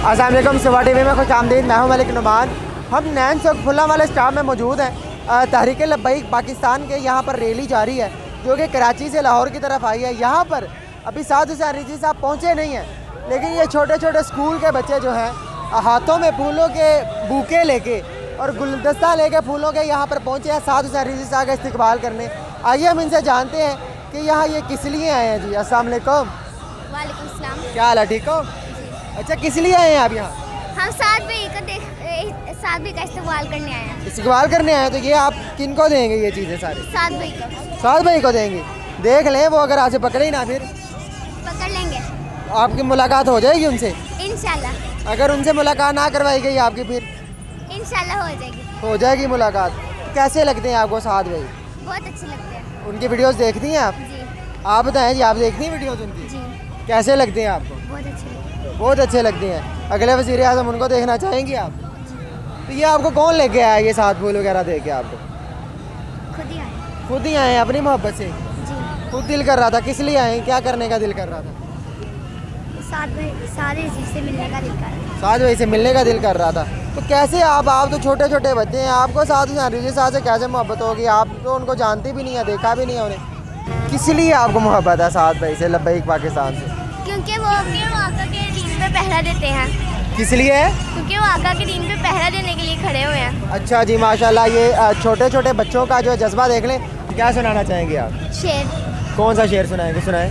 अस्सलाम वालेकुम, सुबह टीवी में खुश आमदीद। मैं हूं मलिक नुमान। हम नैन चौक फुल्ला वाले स्टॉप में मौजूद हैं। तहरीक लब्बैक पाकिस्तान के यहाँ पर रैली जारी है जो कि कराची से लाहौर की तरफ आई है। यहाँ पर अभी साद हुसैन रिजवी साहब पहुँचे नहीं हैं, लेकिन ये छोटे छोटे स्कूल के बच्चे जो हैं हाथों में फूलों के बुके लेके और गुलदस्ता लेके फूलों के यहाँ पर पहुँचे हैं साद हुसैन रिजवी साहब का इस्तकबाल करने। आइए हम इनसे जानते हैं कि यहाँ ये किस लिए आए हैं। जी अस्सलाम वालेकुम। वालेकुम सलाम। क्या हाल है, ठीक हो? अच्छा, किस लिए आए हैं आप यहाँ? हम साथ भाई का इस्तेमाल करने आए हैं। इस्तकबाल करने आए हैं, तो ये आप किन को देंगे ये चीज़ें सारी? साथ भाई को। साद भाई को देंगे। देख लें, वो अगर आपसे पकड़े ही ना फिर पकड़ लेंगे आपकी मुलाकात हो जाएगी उनसे। इंशाल्लाह। अगर उनसे मुलाकात ना करवाई गई आपकी फिर इंशाल्लाह हो जाएगी मुलाकात। कैसे लगते हैं आपको साद भाई? बहुत अच्छे लगते हैं। उनकी वीडियोस देखती हैं आप? जी आप बताएं जी, आप देखती हैं वीडियोस उनकी? जी कैसे लगते हैं आपको? बहुत अच्छे लगते हैं। बहुत अच्छे लगते हैं। अगले वज़ीर आज़म उनको देखना चाहेंगी आप? तो ये आपको कौन लेके आया ये साथ फूल वगैरह दे के? आपको खुद ही आए। खुद ही आए हैं अपनी मोहब्बत से? जी खुद दिल कर रहा था। किस लिए आए, क्या करने का दिल कर रहा था? साथ भाई सारे चीज़ से मिलने का दिल कर रहा है। साथ भाई से मिलने का दिल कर रहा था। तो कैसे आप तो छोटे छोटे बच्चे हैं, आपको साथ हुसैन रिजवी साहब से कैसे मोहब्बत होगी? आप तो उनको जानते भी नहीं है, देखा भी नहीं है उन्हें। किस लिए आपको मोहब्बत है साथ भाई से, लब्बैक पाकिस्तान से? क्योंकि वो आका के दीन पे पहरा देते हैं। किस लिए? क्योंकि वो आका के दीन पे पहरा देने के लिए खड़े हुए हैं। अच्छा जी, माशाल्लाह। ये छोटे छोटे बच्चों का जो जज्बा देख लें। क्या सुनाना चाहेंगे आप? शेर। कौन सा शेर सुनाएंगे? सुनाएं।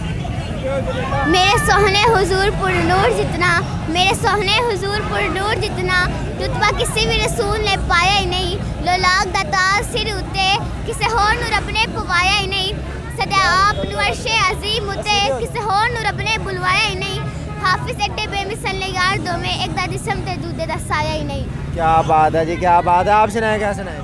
मेरे सोहने हुजूर पुरनूर जितना, मेरे सोहने हुजूर पुरनूर जितना रुतबा किसी भी रसूल ने पाया ही नहीं। लोलाग दाता सिर उते किसे होर नूर अपने पवाया ही नहीं। सदा आप नूरशे अजीम उते किसे होर नूर अपने बुलवाया ही नहीं। हाफिज एड्डे बेमिसल ने यार दो में एक दा जिस्म ते दूधे दा साया ही नहीं। क्या बात है जी, क्या बात है। आप सुनाएं, क्या सुनाएं?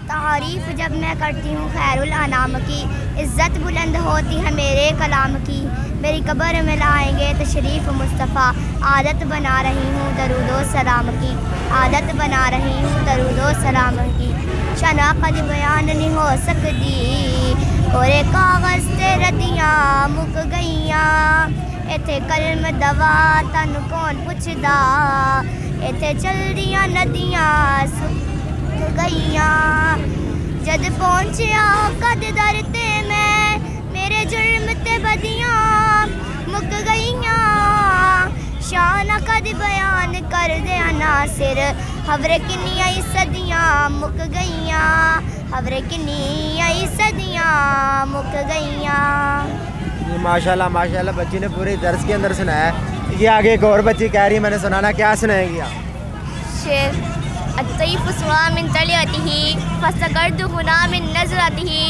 तारीफ जब मैं करती हूँ खैरुल अनाम की, इज़्ज़त बुलंद होती है मेरे कलाम की। मेरी कब्र में लाएंगे तशरीफ़ मुस्तफ़ा, आदत बना रही हूँ दरूदो सलाम की। आदत बना रही हूँ दरूदो सलाम की। शनाक़त बयान नहीं हो सकती, कोरे कागज़ ते रदियाँ मुक गईयां। इत्थे कलम दवा तन कौन पुछदा, इत्थे चलदियां नदियाँ सुक गईयां। जद पहुंचिया कद दर ते मैं, मेरे जुर्म ते बदियां मुक गईयां। शान कद बयान कर दे नासिर, हवरे किन्नियां सदियां मुक गईयां। हवरे किन्नियां सदियां मुक गईयां। माशाल्लाह माशाल्लाह, बच्ची ने पूरे दर्स के अंदर सुनाया है। ये आगे एक और बच्ची कह रही है मैंने सुनाना। क्या सुनाएंगी आप? शेर। अतईफ सुआ मिन तलियतिही फसगर्द हुना मिन नजरतिही।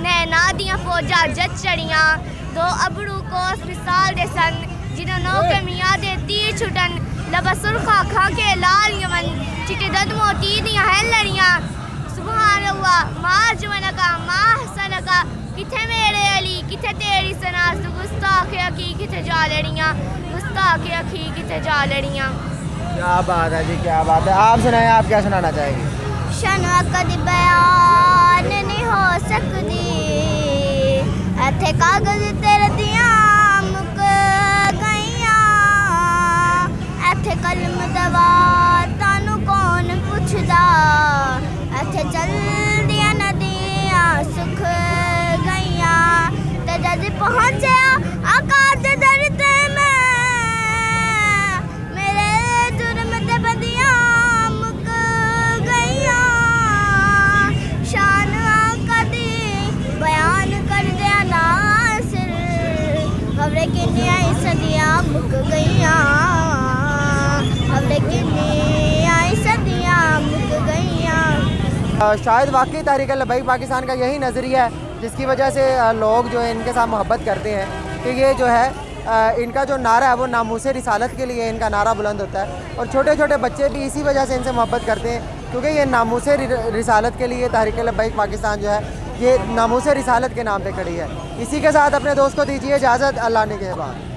नैना दियां फौजा जज चढ़ियां, दो अबड़ू कोस मिसाल दे सन। जिन्हों के मियाँ दे तीर छुटन, लबसुर खा के लाल यमन। चिटे दद मोती दियां है लड़ियां, सुभान अल्लाह मार जवन का माँ हसन का। किथे मेरे अली किथे तेरी सना, गुस्ताख अखी किथे जा लड़ियां। गुस्ताख अखी किथे जा लड़ियां। क्या बात है जी, क्या बात है। आप सुनाएं, आप क्या सुनाना चाहेंगे? शनाकत बयान नहीं हो सकती, इत्थे कागज़ ते रदियां मुक गईयां। इत्थे कलम दवा तानू कौन पुछदा, इत्थे चलदियां नदियां सुख गईयां। ते जद पहुंचिया आका दे दर ते सदियां मुक गईयां। सदियां मुक गईयां। शायद वाकई तहरीक लब्बैक पाकिस्तान का यही नज़रिया है जिसकी वजह से लोग जो है इनके साथ मोहब्बत करते हैं कि ये जो है इनका जो नारा है वो नामूसे रिसालत के लिए इनका नारा बुलंद होता है। और छोटे छोटे बच्चे भी इसी वजह से इनसे मोहब्बत करते हैं क्योंकि ये नामूसे रिसालत के लिए तहरीक लब्बैक पाकिस्तान जो है ये नामूसे रिसालत के नाम पे खड़ी है। इसी के साथ अपने दोस्त को दीजिए इजाज़त। अल्लाह ने के बाद।